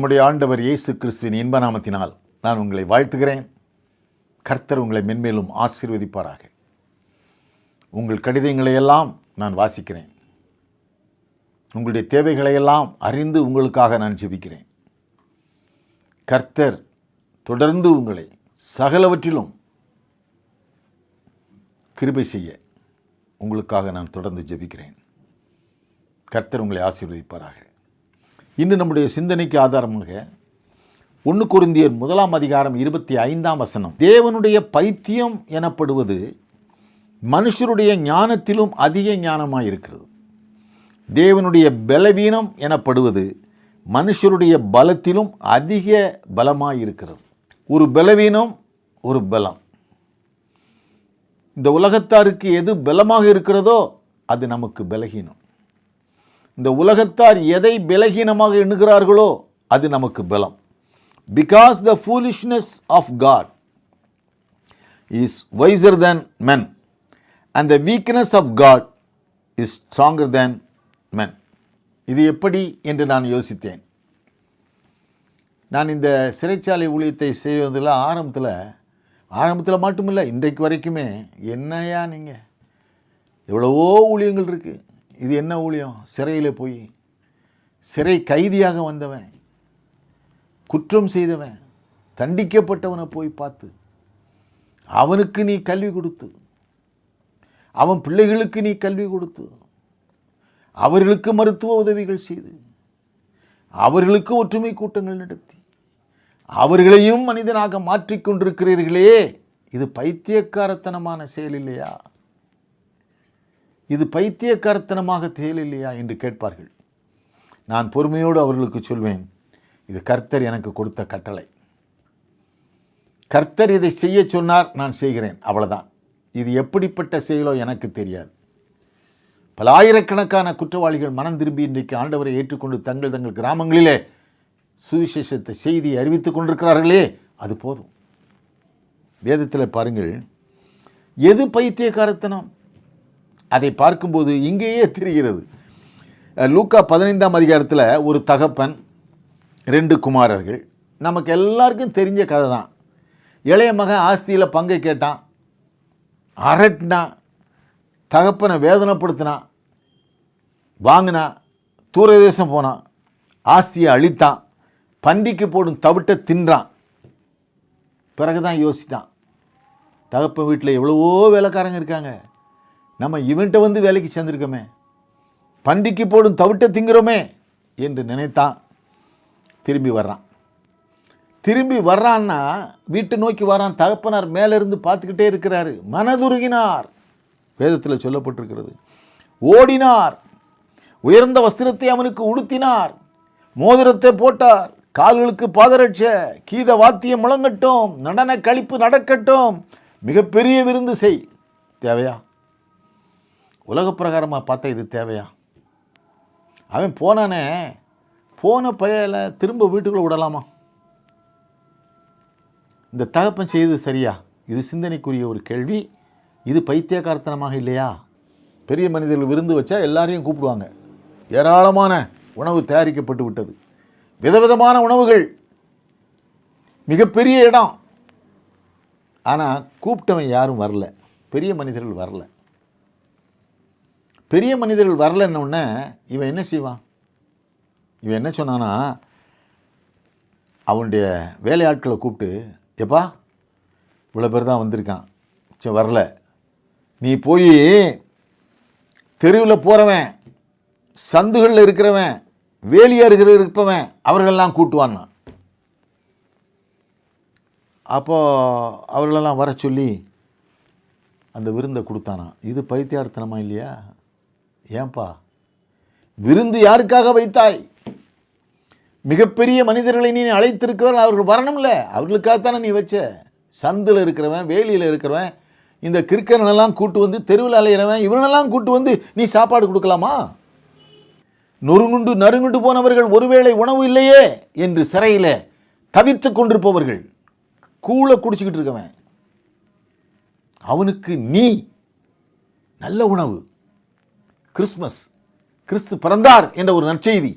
நம்முடைய ஆண்டவர் இயேசு கிறிஸ்துவின் இன்ப நாமத்தினால் நான் உங்களை வாழ்த்துகிறேன். கர்த்தர் உங்களை மென்மேலும் ஆசீர்வதிப்பாராக. உங்கள் கடிதங்களை எல்லாம் நான் வாசிக்கிறேன். உங்களுடைய தேவைகளையெல்லாம் அறிந்து உங்களுக்காக நான் ஜெபிக்கிறேன். கர்த்தர் தொடர்ந்து உங்களை சகலவற்றிலும் கிருபை செய்ய உங்களுக்காக நான் தொடர்ந்து ஜெபிக்கிறேன். கர்த்தர் உங்களை ஆசீர்வதிப்பாராக. இன்று நம்முடைய சிந்தனைக்கு ஆதாரமாக 1 கொரிந்தியர் 1:25 தேவனுடைய பைத்தியம் எனப்படுவது மனுஷருடைய ஞானத்திலும் அதிக ஞானமாக இருக்கிறது. தேவனுடைய பலவீனம் எனப்படுவது மனுஷருடைய பலத்திலும் அதிக பலமாக இருக்கிறது. ஒரு பலவீனம், ஒரு பலம். இந்த உலகத்தாருக்கு எது பலமாக இருக்கிறதோ அது நமக்கு பலகீனம். இந்த உலகத்தார் எதை பலகீனமாக எண்ணுகிறார்களோ அது நமக்கு பலம். Because the foolishness of God is wiser than men and the weakness of God is stronger than men. இது எப்படி என்று நான் யோசித்தேன். நான் இந்த சிறைச்சாலை ஊழியத்தை செய்வதில் ஆரம்பத்தில் மட்டுமில்லை, இன்றைக்கு வரைக்குமே என்னையா நீங்கள் எவ்வளவோ ஊழியங்கள் இருக்குது. இது என்ன ஊழியம்? சிறையில் போய் சிறை கைதியாக வந்தவன், குற்றம் செய்தவன், தண்டிக்கப்பட்டவனை போய் பார்த்து அவனுக்கு நீ கல்வி கொடுத்து, அவன் பிள்ளைகளுக்கு நீ கல்வி கொடுத்து, அவர்களுக்கு மருத்துவ உதவிகள் செய்து, அவர்களுக்கு ஒற்றுமை கூட்டங்கள் நடத்தி, அவர்களையும் மனிதனாக மாற்றிக்கொண்டிருக்கிறீர்களே, இது பைத்தியக்காரத்தனமான செயல் இல்லையா? இது பைத்தியக்காரத்தனமாக செயல் இல்லையா என்று கேட்பார்கள். நான் பொறுமையோடு அவர்களுக்கு சொல்வேன், இது கர்த்தர் எனக்கு கொடுத்த கட்டளை. கர்த்தர் இதை செய்ய சொன்னார், நான் செய்கிறேன், அவ்வளவுதான். இது எப்படிப்பட்ட செயலோ எனக்கு தெரியாது. பல ஆயிரக்கணக்கான குற்றவாளிகள் மனம் திரும்பி இன்றைக்கு ஆண்டவரை ஏற்றுக்கொண்டு தங்கள் கிராமங்களிலே சுவிசேஷத்தை செய்தியை அறிவித்துக் கொண்டிருக்கிறார்களே, அது போதும். வேதத்தில் பாருங்கள், எது பைத்தியக்காரத்தனம் அதை பார்க்கும்போது இங்கேயே தெரிகிறது. லூக்கா 15 ஒரு தகப்பன், 2 குமாரர்கள். நமக்கு எல்லாருக்கும் தெரிஞ்ச கதை தான். இளைய மகன் ஆஸ்தியில் பங்கை கேட்டான், அரட்டினான், தகப்பனை வேதனைப்படுத்தினான், வாங்கினான், தூரதேசம் போனான், ஆஸ்தியை அழித்தான், பன்றிக்கு போடும் தவிட்ட தின்றான். பிறகுதான் யோசித்தான், தகப்பன் வீட்டில் எவ்வளவோ வேலைக்காரங்க இருக்காங்க, நம்ம இவன்ட்ட வந்து வேலைக்கு சேர்ந்துருக்கோமே, பன்றிக்கு போடும் தவிட்ட திங்கிறோமே என்று நினைத்தான். திரும்பி வர்றான்னா வீட்டை நோக்கி வரான். தகப்பனார் மேலிருந்து பார்த்துக்கிட்டே இருக்கிறாரு. மனதுருகினார், வேதத்தில் சொல்லப்பட்டிருக்கிறது. ஓடினார், உயர்ந்த வஸ்திரத்தை அவனுக்கு உடுத்தினார், மோதிரத்தை போட்டார், கால்களுக்கு பாதரட்ச, கீத வாத்தியம் முழங்கட்டும், நடன கழிப்பு நடக்கட்டும், மிகப்பெரிய விருந்து செய். தேவையா? உலக பிரகாரமாக பார்த்தா இது தேவையா? அவன் போனானே, போன பயலை திரும்ப வீட்டுக்குள்ளே விடலாமா? இந்த தகப்பன் செய்தது சரியா? இது சிந்தனைக்குரிய ஒரு கேள்வி. இது பைத்தியக்காரத்தனமாக இல்லையா? பெரிய மனிதர்கள் விருந்து வச்சா எல்லாரையும் கூப்பிடுவாங்க. ஏராளமான உணவு தயாரிக்கப்பட்டு விட்டது, விதவிதமான உணவுகள், மிகப்பெரிய இடம். ஆனால் கூப்பிட்டவன் யாரும் வரல, பெரிய மனிதர்கள் வரல. பெரிய மனிதர்கள் வரலன்னொன்னே இவன் என்ன செய்வான்? இவன் என்ன சொன்னான்னா, அவனுடைய வேலையாட்களை கூப்பிட்டு, எப்பா இவ்வளோ பேர் தான் வந்திருக்கான், சரி வரல, நீ போய் தெருவில் போகிறவன், சந்துகளில் இருக்கிறவன், வேலியாக இருப்பவன், அவர்களெல்லாம் கூட்டுவான்னா. அப்போது அவர்களெல்லாம் வர சொல்லி அந்த விருந்தை கொடுத்தானா. இது பைத்தியார்த்தனமா இல்லையா? ஏன்பா, விருந்து யாருக்காக வைத்தாய்? மிகப்பெரிய மனிதர்களை நீ அழைத்திருக்கிறவர்கள், அவர்கள் வரணும்ல, அவர்களுக்காகத்தானே நீ வச்ச. சந்தில் இருக்கிறவன், வேலியில் இருக்கிறவன், இந்த கிறுக்கனெல்லாம் கூட்டு வந்து தெருவில் அலைகிறவன், இவனெல்லாம் கூட்டு வந்து நீ சாப்பாடு கொடுக்கலாமா? நறுங்குண்டு போனவர்கள், ஒருவேளை உணவு இல்லையே என்று சிறையில் தவித்து கொண்டிருப்பவர்கள், கூழை குடிச்சிக்கிட்டு இருக்கவன், அவனுக்கு நீ நல்ல உணவு, கிறிஸ்மஸ், கிறிஸ்து பிறந்தார் என்ற ஒரு நற்செய்தி,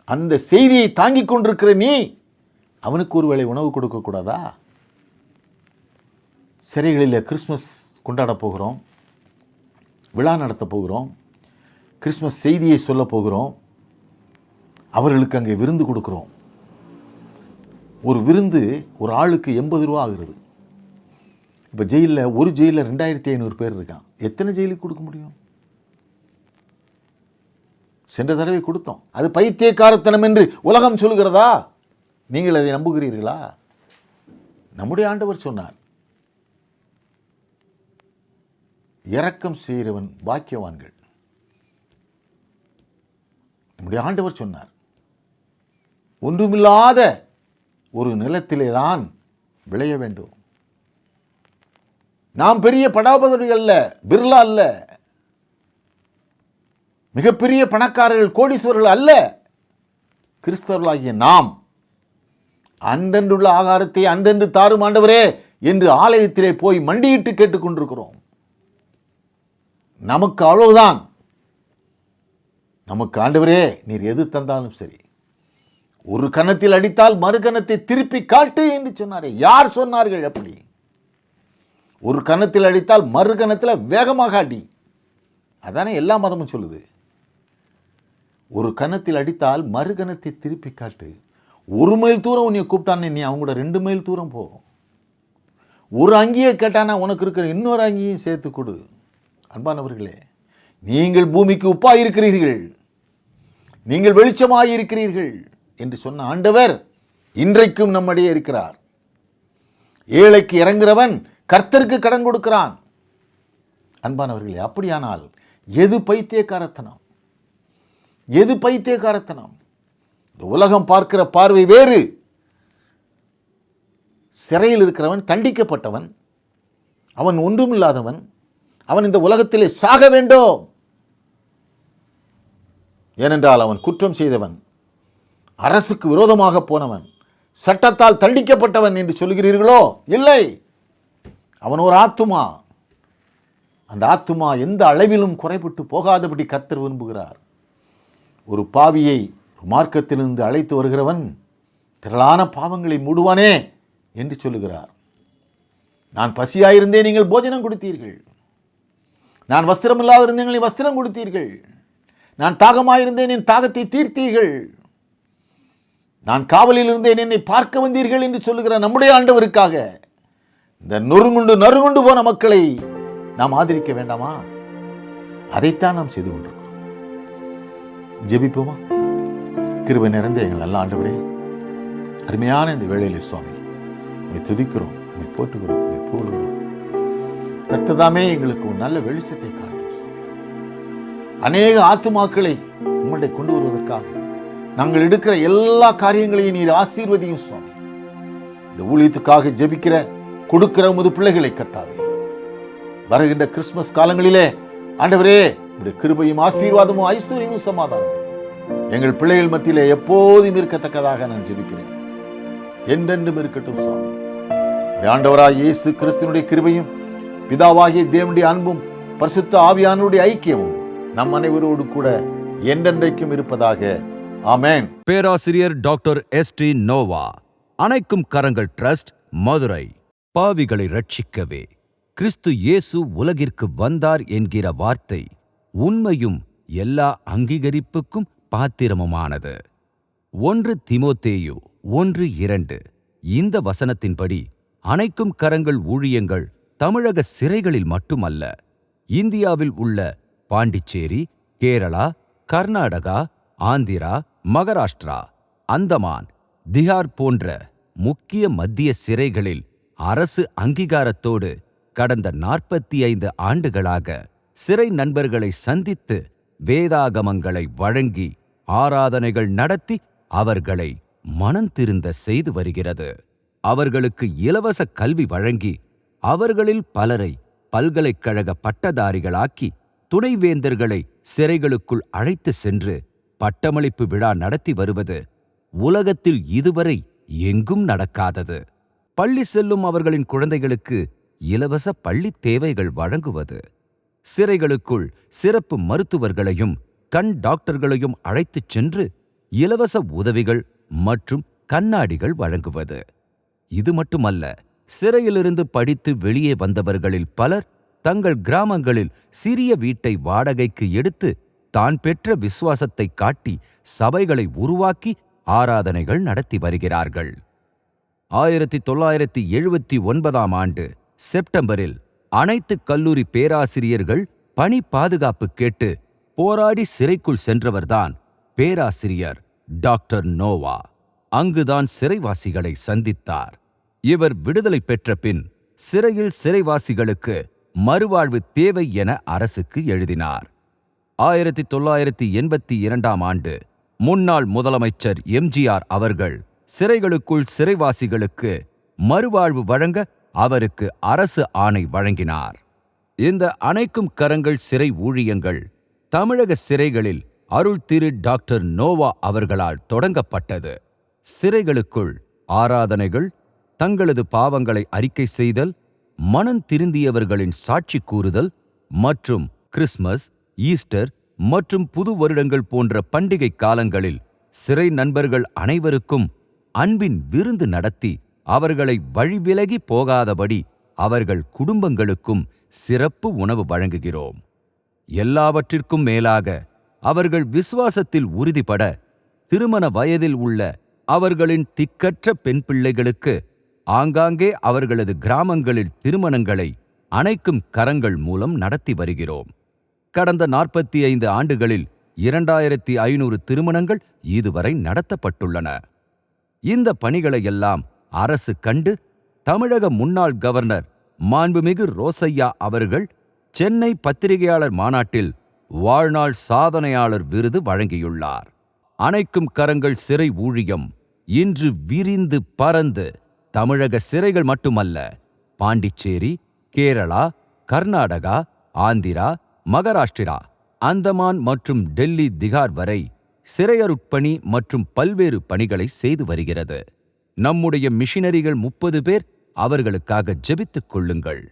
அந்த செய்தியை தாங்கிக் கொண்டிருக்கிற நீ அவனுக்கு ஒருவேளை உணவு கொடுக்கக்கூடாதா? சிறைகளில் கிறிஸ்மஸ் கொண்டாட போகிறோம், விழா நடத்த போகிறோம், கிறிஸ்மஸ் செய்தியை சொல்ல போகிறோம், அவர்களுக்கு அங்கே விருந்து கொடுக்குறோம். ஒரு விருந்து ஒரு ஆளுக்கு 80 ரூபா ஆகுறது. இப்போ ஜெயிலில் ஒரு ஜெயிலில் 2500 பேர் இருக்கான். எத்தனை ஜெயிலுக்கு கொடுக்க முடியும்? சென்ற தடவை கொடுத்தோம். அது பைத்தியக்காரத்தனம் என்று உலகம் சொல்கிறதா? நீங்கள் அதை நம்புகிறீர்களா? நம்முடைய ஆண்டவர் சொன்னார், இரக்கம் செய்கிறவன் பாக்கியவான்கள். நம்முடைய ஆண்டவர் சொன்னார், ஒன்றுமில்லாத ஒரு நிலத்திலே தான் விளைய வேண்டும். நாம் பெரிய படாபதவி அல்ல, பிர்லா அல்ல, மிகப்பெரிய பணக்காரர்கள், கோடீஸ்வரர்கள் அல்ல. கிறிஸ்தவர்களாகிய நாம் அன்றன்றுள்ள ஆகாரத்தை அன்றன்று தாரும் ஆண்டவரே என்று ஆலயத்திலே போய் மண்டியிட்டு கேட்டுக்கொண்டிருக்கிறோம். நமக்கு அவ்வளவுதான். நமக்கு ஆண்டவரே நீர் எது தந்தாலும் சரி, ஒரு கன்னத்தில் அடித்தால் மறு கன்னத்தை திருப்பி காட்டு என்று சொன்னாரே. யார் சொன்னார்கள் அப்படி? ஒரு கன்னத்தில் அடித்தால் மறு கன்னத்தில் வேகமாக அடி. அதானே எல்லா மதமும் சொல்லுது. ஒரு கன்னத்தில் அடித்தால் மறு கன்னத்தை திருப்பி காட்டு. 1 மைல் தூரம் உன்னை கூப்பிட்டானே, நீ அவங்க கூட 2 மைல் தூரம் போ. ஒரு அங்கியை கேட்டானா உனக்கு இருக்கிற இன்னொரு அங்கியும் சேர்த்து கொடு. அன்பானவர்களே, நீங்கள் பூமிக்கு உப்பாய் இருக்கிறீர்கள், நீங்கள் வெளிச்சமாய் இருக்கிறீர்கள் என்று சொன்ன ஆண்டவர் இன்றைக்கும் நம்மிடையே இருக்கிறார். ஏழைக்கு இறங்குறவன் கர்த்தருக்கு கடன் கொடுக்கிறான். அன்பானவர்களே, அப்படியானால் எது பைத்தியக்காரத்தனம்? எது பைத்தியக்காரத்தனம்? இந்த உலகம் பார்க்கிற பார்வை வேறு. சிறையில் இருக்கிறவன் தண்டிக்கப்பட்டவன், அவன் ஒன்றுமில்லாதவன், அவன் இந்த உலகத்திலே சாக வேண்டும். ஏனென்றால் அவன் குற்றம் செய்தவன், அரசுக்கு விரோதமாக போனவன், சட்டத்தால் தண்டிக்கப்பட்டவன் என்று சொல்கிறீர்களோ? இல்லை, அவன் ஒரு ஆத்துமா. அந்த ஆத்துமா எந்த அளவிலும் குறைபட்டு போகாதபடி கர்த்தர் விரும்புகிறார். ஒரு பாவியை மார்க்கத்திலிருந்து அழைத்து வருகிறவன் திரளான பாவங்களை மூடுவானே என்று சொல்லுகிறார். நான் பசியாயிருந்தேன், நீங்கள் போஜனம் கொடுத்தீர்கள். நான் வஸ்திரம் இல்லாதிருந்தேன், நீங்கள் வஸ்திரம் கொடுத்தீர்கள். நான் தாகமாயிருந்தேன், என் தாகத்தை தீர்த்தீர்கள். நான் காவலில் இருந்தேன், என்னை பார்க்க வந்தீர்கள் என்று சொல்லுகிற நம்முடைய ஆண்டவருக்காக இந்த நொறுங்குண்டு போன மக்களை நாம் ஆதரிக்க வேண்டாமா? அதைத்தான் நாம் செய்து கொண்டிருக்கிறோம். ஜெபிப்போமா? கிருபை நிறைந்த எங்கள் நல்ல ஆண்டவரே, அருமையான இந்த வேளையிலே சுவாமி உம்மை துதிக்கிறோம், உம்மை போற்றுகிறோம், உம்மை புகழுகிறோம். கர்த்ததாமே எங்களுக்கு ஒரு நல்ல வெளிச்சத்தை காட்டும். அநேக ஆத்துமாக்களை உம்முடைய கொண்டு வருவதற்காக நாங்கள் எடுக்கிற எல்லா காரியங்களையும் நீர் ஆசீர்வதியும் சுவாமி. இந்த ஊழியத்துக்காக ஜெபிக்கிற கொடுக்கிற உமது பிள்ளைகளை கர்த்தாவே, வருகின்ற கிறிஸ்துமஸ் காலங்களிலே ஆண்டவரே உம்முடைய கிருபையும் ஆசீர்வாதமும் ஐஸ்வர்யமும் சமாதானமும் எங்கள் பிள்ளைகள் மத்தியிலே எப்போதும் இருக்கத்தக்கதாக நான் ஜெபிக்கிறேன். என்றென்றும் இருக்கட்டும் சுவாமி. ஆண்டவராகிய இயேசு கிறிஸ்துவினுடைய கிருபையும் பிதாவாகிய தேவனுடைய அன்பும் பரிசுத்த ஆவியானவருடைய ஐக்கியமும் நம் அனைவரோடு கூட என்றென்றைக்கும் இருப்பதாக. ஆமென். பேராசிரியர் டாக்டர் எஸ்.டி. நோவா, அணைக்கும் கரங்கள் ட்ரஸ்ட், மதுரை. பாவிகளை ரட்சிக்கவே கிறிஸ்து இயேசு உலகிற்கு வந்தார் என்கிற வார்த்தை உண்மையும் எல்லா அங்கீகரிப்புக்கும் பாத்திரமுமானது. 1 தீமோத்தேயு 1:2 இந்த வசனத்தின்படி அணைக்கும் கரங்கள் ஊழியங்கள் தமிழக சிறைகளில் மட்டுமல்ல, இந்தியாவில் உள்ள பாண்டிச்சேரி, கேரளா, கர்நாடகா, ஆந்திரா, மகாராஷ்டிரா, அந்தமான், திஹார் போன்ற முக்கிய மத்திய சிறைகளில் அரசு அங்கீகாரத்தோடு கடந்த 45 ஆண்டுகளாக சிறை நண்பர்களை சந்தித்து வேதாகமங்களை வழங்கி ஆராதனைகள் நடத்தி அவர்களை மனந்திருந்த செய்து வருகிறது. அவர்களுக்கு இலவச கல்வி வழங்கி அவர்களில் பலரை பல்கலைக்கழக பட்டதாரிகளாக்கி துணைவேந்தர்களை சிறைகளுக்குள் அழைத்து சென்று பட்டமளிப்பு விழா நடத்தி வருவது உலகத்தில் இதுவரை எங்கும் நடக்காதது. பள்ளி செல்லும் அவர்களின் குழந்தைகளுக்கு இலவச பள்ளி தேவைகள் வழங்குவது, சிறைகளுக்குள் சிறப்பு மருத்துவர்களையும் கண் டாக்டர்களையும் அழைத்துச் சென்று இலவச உதவிகள் மற்றும் கண்ணாடிகள் வழங்குவது. இது மட்டுமல்ல, சிறையிலிருந்து படித்து வெளியே வந்தவர்களில் பலர் தங்கள் கிராமங்களில் சிறிய வீட்டை வாடகைக்கு எடுத்து தான் பெற்ற விசுவாசத்தை காட்டி சபைகளை உருவாக்கி ஆராதனைகள் நடத்தி வருகிறார்கள். 1979 ஆண்டு செப்டம்பரில் அனைத்து கல்லூரி பேராசிரியர்கள் பணி பாதுகாப்பு கேட்டு போராடி சிறைக்குள் சென்றவர்தான் பேராசிரியர் டாக்டர் நோவா. அங்குதான் சிறைவாசிகளை சந்தித்தார். இவர் விடுதலை பெற்ற பின் சிறையில் சிறைவாசிகளுக்கு மறுவாழ்வு தேவை என அரசுக்கு எழுதினார். 1982 ஆண்டு முன்னாள் முதலமைச்சர் எம்ஜிஆர் அவர்கள் சிறைகளுக்குள் சிறைவாசிகளுக்கு மறுவாழ்வு வழங்க அவருக்கு அரசு ஆணை வழங்கினார். இந்த அணைக்கும் கரங்கள் சிறை ஊழியங்கள் தமிழக சிறைகளில் அருள் திரு டாக்டர் நோவா அவர்களால் தொடங்கப்பட்டது. சிறைகளுக்குள் ஆராதனைகள், தங்களது பாவங்களை அறிக்கை செய்தல், மனம் திருந்தியவர்களின் சாட்சி கூறுதல் மற்றும் கிறிஸ்மஸ், ஈஸ்டர் மற்றும் புது வருடங்கள் போன்ற பண்டிகை காலங்களில் சிறை நண்பர்கள் அனைவருக்கும் அன்பின் விருந்து நடத்தி அவர்களை வழிவிலகி போகாதபடி அவர்கள் குடும்பங்களுக்கும் சிறப்பு உணவு வழங்குகிறோம். எல்லாவற்றிற்கும் மேலாக அவர்கள் விசுவாசத்தில் உறுதிபட திருமண வயதில் உள்ள அவர்களின் திக்கற்ற பெண் பிள்ளைகளுக்கு ஆங்காங்கே அவர்களது கிராமங்களில் திருமணங்களை அணைக்கும் கரங்கள் மூலம் நடத்தி வருகிறோம். கடந்த 45 ஆண்டுகளில் 2500 திருமணங்கள் இதுவரை நடத்தப்பட்டுள்ளன. இந்த பணிகளையெல்லாம் அரசு கண்டு தமிழக முன்னாள் கவர்னர் மாண்புமிகு ரோசய்யா அவர்கள் சென்னை பத்திரிகையாளர் மாநாட்டில் வாழ்நாள் சாதனையாளர் விருது வழங்கியுள்ளார். அணைக்கும் கரங்கள் சிறை ஊழியம் இன்று விரிந்து பறந்து தமிழக சிறைகள் மட்டுமல்ல, பாண்டிச்சேரி, கேரளா, கர்நாடகா, ஆந்திரா, மகாராஷ்டிரா, அந்தமான் மற்றும் டெல்லி, திகார் வரை சிறையருட்பணி மற்றும் பல்வேறு பணிகளை செய்து வருகிறது. நம்முடைய மிஷனரிகள் 30 பேர் அவர்களுக்காக ஜெபித்துக் கொள்ளுங்கள்.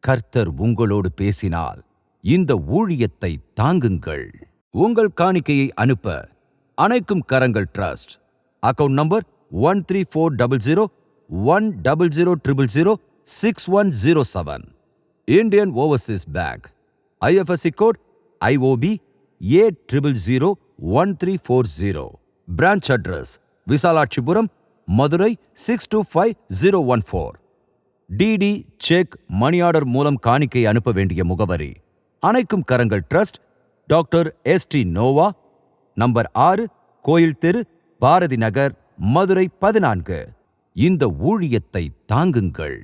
கர்த்தர் உங்களோடு பேசினால் இந்த ஊழியத்தை தாங்குங்கள். உங்கள் காணிக்கையை அனுப்ப அணைக்கும் கரங்கள் trust, account number 13400100006107, Indian Overseas Bank, IFSC code IOB A0001340, branch address Visalakshipuram, Madurai 625014. DD, cheque, money order மூலம் காணிக்கை அனுப்ப வேண்டிய முகவரி: அணைக்கும் கரங்கள் ட்ரஸ்ட், டாக்டர் ST நோவா, நம்பர் 6, கோயில் தெரு, பாரதி நகர், மதுரை 14. இந்த ஊழியத்தை தாங்குங்கள்.